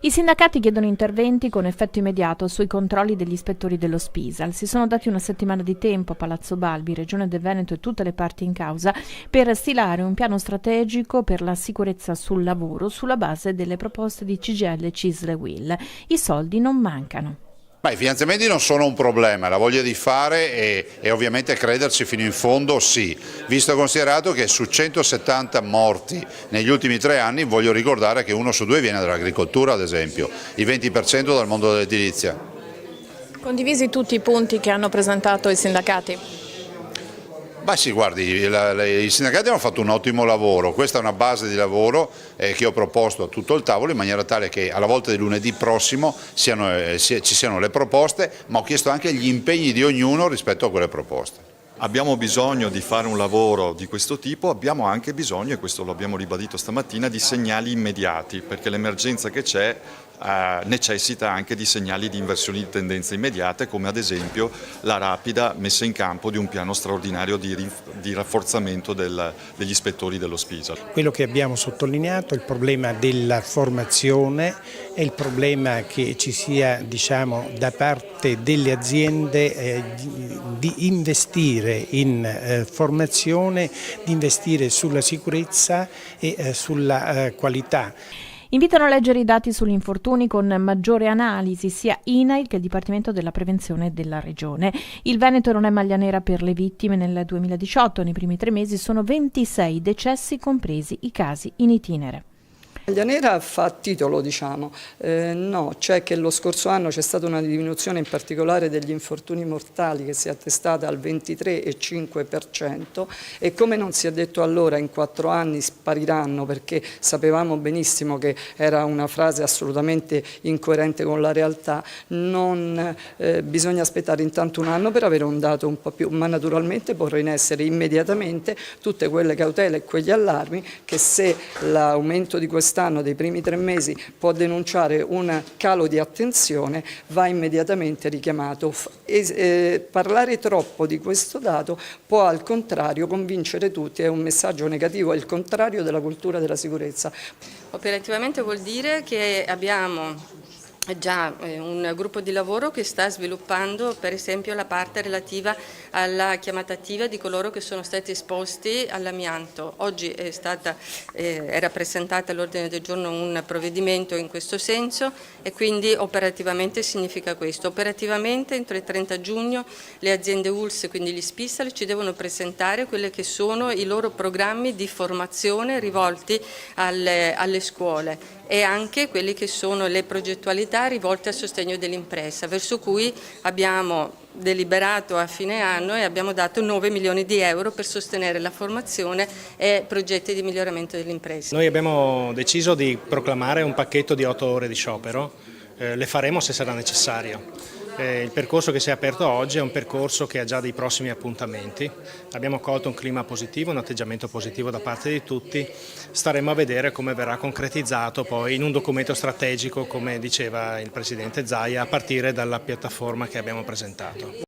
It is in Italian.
I sindacati chiedono interventi con effetto immediato sui controlli degli ispettori dello Spisal. Si sono dati una settimana di tempo a Palazzo Balbi, Regione del Veneto e tutte le parti in causa per stilare un piano strategico per la sicurezza sul lavoro sulla base delle proposte di CGIL, CISL e UIL. I soldi non mancano. I finanziamenti non sono un problema, la voglia di fare e ovviamente crederci fino in fondo sì, visto e considerato che su 170 morti negli ultimi 3 anni voglio ricordare che 1 su 2 viene dall'agricoltura ad esempio, il 20% dal mondo dell'edilizia. Condivisi tutti i punti che hanno presentato i sindacati? Beh sì, guardi, i sindacati hanno fatto un ottimo lavoro, questa è una base di lavoro che ho proposto a tutto il tavolo in maniera tale che alla volta di lunedì prossimo ci siano le proposte, ma ho chiesto anche gli impegni di ognuno rispetto a quelle proposte. Abbiamo bisogno di fare un lavoro di questo tipo, abbiamo anche bisogno, e questo lo abbiamo ribadito stamattina, di segnali immediati, perché l'emergenza che c'è necessita anche di segnali di inversione di tendenze immediate, come ad esempio la rapida messa in campo di un piano straordinario di rafforzamento degli ispettori dello Spisal. Quello che abbiamo sottolineato è il problema della formazione e il problema che ci sia, da parte delle aziende di investire in formazione, di investire sulla sicurezza e sulla qualità. Invitano a leggere i dati sugli infortuni con maggiore analisi sia INAIL che il Dipartimento della Prevenzione della Regione. Il Veneto non è maglia nera per le vittime nel 2018, nei primi 3 mesi sono 26 decessi compresi i casi in itinere. Maglia nera fa titolo, no, cioè che lo scorso anno c'è stata una diminuzione in particolare degli infortuni mortali che si è attestata al 23,5% e come non si è detto allora in 4 anni spariranno, perché sapevamo benissimo che era una frase assolutamente incoerente con la realtà, non bisogna aspettare intanto un anno per avere un dato un po' più, ma naturalmente porre in essere immediatamente tutte quelle cautele e quegli allarmi che se l'aumento di quest'anno dei primi 3 mesi può denunciare un calo di attenzione, va immediatamente richiamato. Parlare troppo di questo dato può al contrario convincere tutti, è un messaggio negativo, è il contrario della cultura della sicurezza. Operativamente vuol dire che abbiamo già un gruppo di lavoro che sta sviluppando per esempio la parte relativa alla chiamata attiva di coloro che sono stati esposti all'amianto. Oggi era presentato all'ordine del giorno un provvedimento in questo senso e quindi operativamente significa questo. Operativamente entro il 30 giugno le aziende ULSS, quindi gli Spisal, ci devono presentare quelli che sono i loro programmi di formazione rivolti alle scuole e anche quelli che sono le progettualità rivolte al sostegno dell'impresa, verso cui abbiamo deliberato a fine anno e abbiamo dato 9 milioni di euro per sostenere la formazione e progetti di miglioramento dell'impresa. Noi abbiamo deciso di proclamare un pacchetto di 8 ore di sciopero, le faremo se sarà necessario. Il percorso che si è aperto oggi è un percorso che ha già dei prossimi appuntamenti. Abbiamo colto un clima positivo, un atteggiamento positivo da parte di tutti. Staremo a vedere come verrà concretizzato poi in un documento strategico, come diceva il Presidente Zaia, a partire dalla piattaforma che abbiamo presentato.